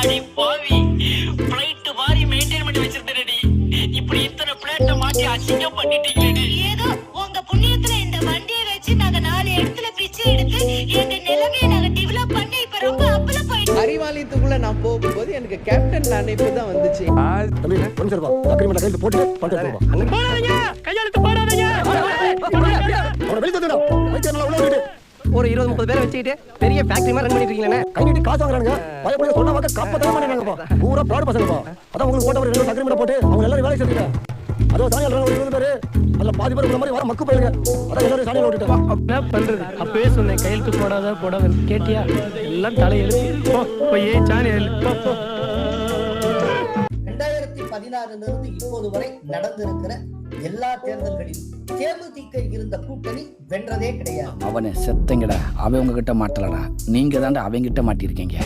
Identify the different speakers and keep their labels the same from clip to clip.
Speaker 1: அடி பாவி, பிளைட் மாதிரி மெயின்டைன் பண்ணி வச்சிருந்தேனடி. இப்படி இத்தனை பிளேட்ட மாட்டி அசிங்கம் பண்ணிட்டீங்களே.
Speaker 2: ஏதோ உங்க புண்ணியத்துல இந்த வண்டியை வச்சு நாங்க 4 இடத்துல பிச்சை எடுத்து எங்க நிலைமையை நாங்க டெவலப் பண்ணி இப்ப ரொம்ப அப்பல போயிட்டோம்.
Speaker 3: அறிவாலயத்துக்குள்ள நான் போகும்போது எனக்கு கேப்டன் நினைப்பு தான் வந்துச்சு.
Speaker 4: ஒரு 20-30 பேரை வச்சுக்கிட்டு பெரிய ஃபேக்டரி மாதிரி ரன் பண்ணிட்டு இருக்கீங்களே. கையிட்டு காசு வாங்குறானுங்க. பயப்பட சொன்னா வாக்க கப்ப தான் பண்ணிடுறாங்கப்பா. பூரா ப்ராட் பசங்கப்பா. அதான் உங்களுக்கு போட்ட ஒரு 2 அக்ரிமென்ட் போட்டு அவங்க எல்லாரும் வேலை செஞ்சுங்க. அதோ சாணியால ஒரு 20 பேர் அதுல பாதி பேர் மாதிரி வர மக்கு போயிருங்க. அதான் எல்லாரும் சாணியால ஓட்டிட்டா.
Speaker 5: என்ன பண்றது? அப்பவே சொன்னேன் கையெழுத்து போடாத கேட்டியா? எல்லாம் தலையெழுத்து. போய் சாணியால
Speaker 6: 2016 இப்போது வரை நடந்திருக்கிற எல்லா தேர்தல்களிலும் தேமுதிக இருந்த கூட்டணி வென்றதே கிடையாது.
Speaker 7: அவனை செத்தங்கடா, அவன் உங்ககிட்ட மாட்டலடா, நீங்க தாண்டா அவங்கிட்ட மாட்டிருக்கீங்க.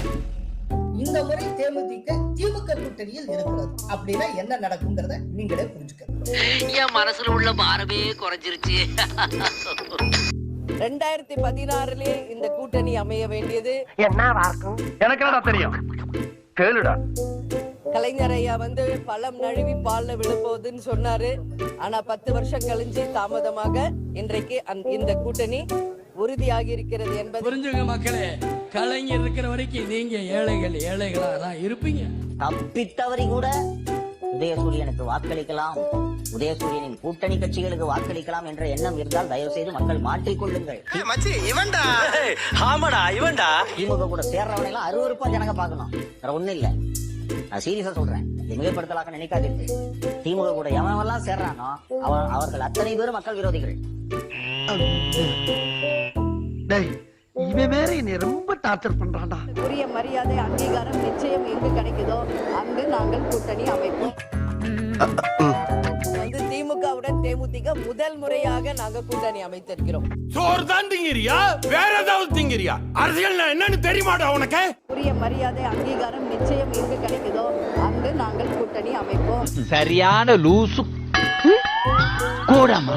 Speaker 6: இந்த முறை தேமுதிக திமுக கூட்டணியில் இருக்கிறது. அப்படின்னா என்ன நடக்குங்கிறத நீங்களே புரிஞ்சுக்கணும்.
Speaker 1: என் மனசுல உள்ள பாரமே குறைஞ்சிருச்சு.
Speaker 3: 2016 இந்த கூட்டணி அமைய வேண்டியது
Speaker 4: எனக்கு என்னடா தெரியும்? கேளுடா.
Speaker 3: கலைஞர் ஐயா பழம் நழுவி பால்ல விழுப்போகுதுன்னு சொன்னாரு. ஆனா 10 வருஷம் கழிஞ்சு தாமதமாக இன்றைக்கு இந்த கூட்டணி உறுதியாகி இருக்கிறது என்பது
Speaker 5: புரிஞ்சுங்க மக்களே. கலைஞர் இருக்கிற வரைக்கும் நீங்க ஏழைகளா தான் இருப்பீங்க.
Speaker 8: தப்பித்தவரி கூட உதயசூரியனுக்கு வாக்களிக்கலாம், உதயசூரியனின் கூட்டணி கட்சிகளுக்கு வாக்களிக்கலாம் என்ற எண்ணம் இருந்தால் தயவு செய்து மக்கள் மாற்றிக்கொள்ளுங்கள். திமுக கூட சேர்றவனை எல்லாம் அருவருப்பா ஜனங்க பாக்கணும். வேற ஒண்ணு இல்ல, நான் சீரியஸா சொல்றேன். மிகைப்படுத்தலாக நினைக்காதீங்க. திமுக கூட எவனெல்லாம் சேர்றானோ அவர்கள் அத்தனை பேரும் மக்கள் விரோதிகள்.
Speaker 4: இவன் வேற என்னை ரொம்ப டார்ச்சர் பண்றான்டா.
Speaker 3: உரிய மரியாதை அங்கீகாரம் நிச்சயம் எங்கு கிடைக்குதோ அங்கு நாங்கள் கூட்டணி அமைப்போம். திமுகவுடன் தேமுதிக முதல் முறையாக நாங்க கூட்டணி அமைத்திருக்கிறோம்.
Speaker 9: சோறு தான் திங்கிறியா, வேற ஏதாவது திங்கிறியா? அரசியல் என்னன்னு தெரியுமாடா உனக்கு?
Speaker 3: உரிய மரியாதை அங்கீகாரம் நிச்சயம் எங்கு கிடைக்குதோ அங்கு நாங்கள் கூட்டணி அமைப்போம்.
Speaker 7: சரியான லூசு கூடமா?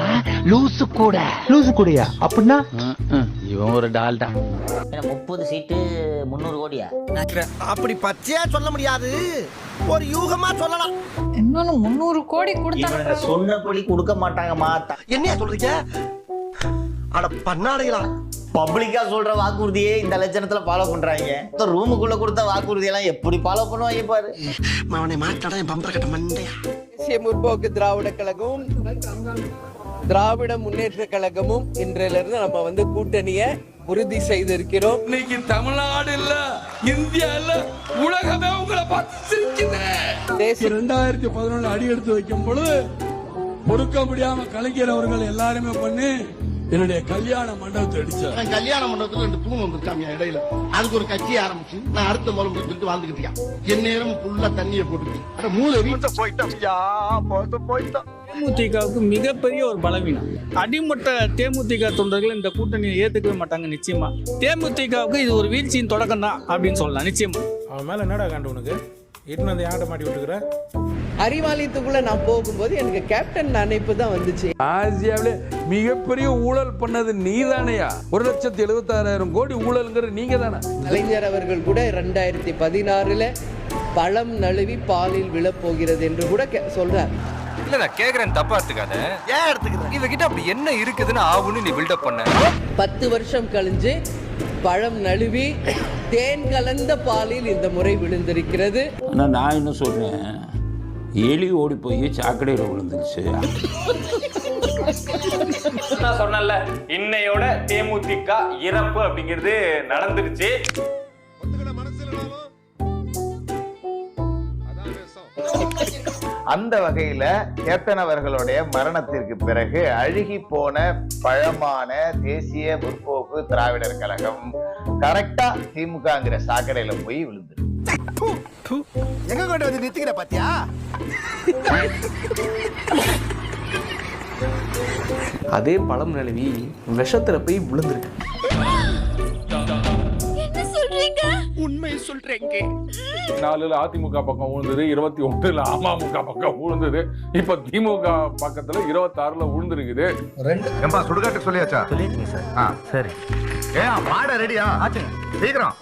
Speaker 7: லூசு கூடயா? அப்படின்னா இவன் ஒரு டால்டா.
Speaker 8: 30 சீட்டு 300 கோடியா?
Speaker 4: அப்படி பச்சையா சொல்ல முடியாது, ஒரு யூகமா சொல்லலாம்.
Speaker 2: இன்னொன்னு 300 கோடி கொடுத்தா
Speaker 8: சொன்னபடி கொடுக்க மாட்டாங்கம்மா.
Speaker 4: என்ன சொல்றீங்க? அட பண்ணாடைகளா,
Speaker 8: பப்ளிக்கா சொல்ற வாக்குறுதியே இந்த லட்சணத்துல ஃபாலோ பண்றாங்க. ரூமுக்குள்ள கொடுத்த வாக்குறுதி எல்லாம் எப்படி ஃபாலோ பண்ணுவாங்க பாரு.
Speaker 4: அவனை மாட்டாடா என் பம்பர கட்ட மண்டையா.
Speaker 3: தேசிய முற்போக்கு திராவிட கழகமும் திராவிட முன்னேற்ற கழகமும் இன்றிலிருந்து நம்ம கூட்டணியை உறுதி செய்திருக்கிறோம்.
Speaker 9: இன்னைக்கு தமிழ்நாடு இல்ல, இந்தியா இல்ல, உலகமே உங்களை பார்த்து சிரிக்குது. 2011 அடி எடுத்து வைக்கும் பொழுது பொறுக்க முடியாம கலைஞர் அவர்கள் எல்லாருமே பண்ணி என்னுடைய கல்யாண மண்டபத்தை அடிச்சார்.
Speaker 10: கல்யாண மண்டபத்துல 2 தூண் வந்துருக்காங்க இடையில. அதுக்கு ஒரு கட்சி ஆரம்பிச்சு நான் அடுத்த மூலம் சொல்லிட்டு வாழ்ந்துகிட்டு இருக்கேன். என் நேரம் ஃபுல்லா தண்ணியை போட்டு மூளை வீட்டை போயிட்டோம்.
Speaker 5: தேமுதிகவுக்கு மிகப்பெரிய ஒரு பலவீனம். அடிமட்ட தேமுதிக தொண்டர்கள் இந்த கூட்டணியை ஏத்துக்கவே மாட்டாங்க நிச்சயமா. தேமுதிகவுக்கு இது ஒரு வீழ்ச்சியின் தொடக்கம் தான் அப்படின்னு சொல்லலாம் நிச்சயமா.
Speaker 9: அவன் மேல என்னடா காண்டு உனக்கு? இட்டு வந்து யார்ட்ட மாட்டி விட்டுக்கிற?
Speaker 3: அறிவாலயத்துக்குள்ள நான் போகும்போது எனக்கு கேப்டன் நினைப்பு தான் வந்துச்சு.
Speaker 9: ஆசியாவிலே மிகப்பெரிய ஊழல் பண்ணது நீதானையா? 1,76,000 கோடி ஊழல்ங்கிறது நீங்க தானே?
Speaker 3: கலைஞர் அவர்கள் கூட 2016 பழம் நழுவி பாலில் விழப்போகிறது என்று கூட சொல்றார்.
Speaker 11: இல்ல நான் கேக்குறேன், தப்பா எடுத்துக்காத.
Speaker 4: ஏன் எடுத்துக்கிறேன்?
Speaker 11: இவகிட்ட அப்படி என்ன இருக்குதுன்னு ஆவுன்னு நீ பில்டப் பண்ண.
Speaker 3: 10 வருஷம் கழிஞ்சு பழம் நழுவி தேன் கலந்த பாலில் இந்த முறை விழுந்திருக்கிறது.
Speaker 7: ஆனா நான் என்ன சொல்றேன், எலி ஓடி போய் சாக்கடையில் விழுந்துருச்சு.
Speaker 5: நான் சொன்னேன்ல, இன்னையோட தேமுதிக இறப்பு அப்படிங்கிறது நடந்துருச்சு.
Speaker 12: அந்த வகையில கேப்டன் அவர்களுடைய மரணத்திற்கு பிறகு அழுகி போன பழமான தேசிய முற்போக்கு திராவிடர் கழகம் கரெக்டா திமுகங்கிற சாக்கடையில போய் விழுந்து.
Speaker 4: எங்க கொண்டு வந்து நிறுத்திக்கிற பாத்தியா?
Speaker 5: அதே பழம் நழுவி விஷத்துல போய் விழுந்திருக்கு.
Speaker 4: உண்மை சொல்றேங்க.
Speaker 9: 4 அதிமுக பக்கம் விழுந்தது, 21 அமமுக பக்கம் விழுந்தது, இப்ப திமுக பக்கத்துல 26 விழுந்திருக்குது.
Speaker 10: சுடுகாட்டுக்கு சொல்லியாச்சா?
Speaker 4: சொல்லிருக்கீங்க சார்.
Speaker 10: சரி, ஏன் மாட ரெடியா? சீக்கிரம்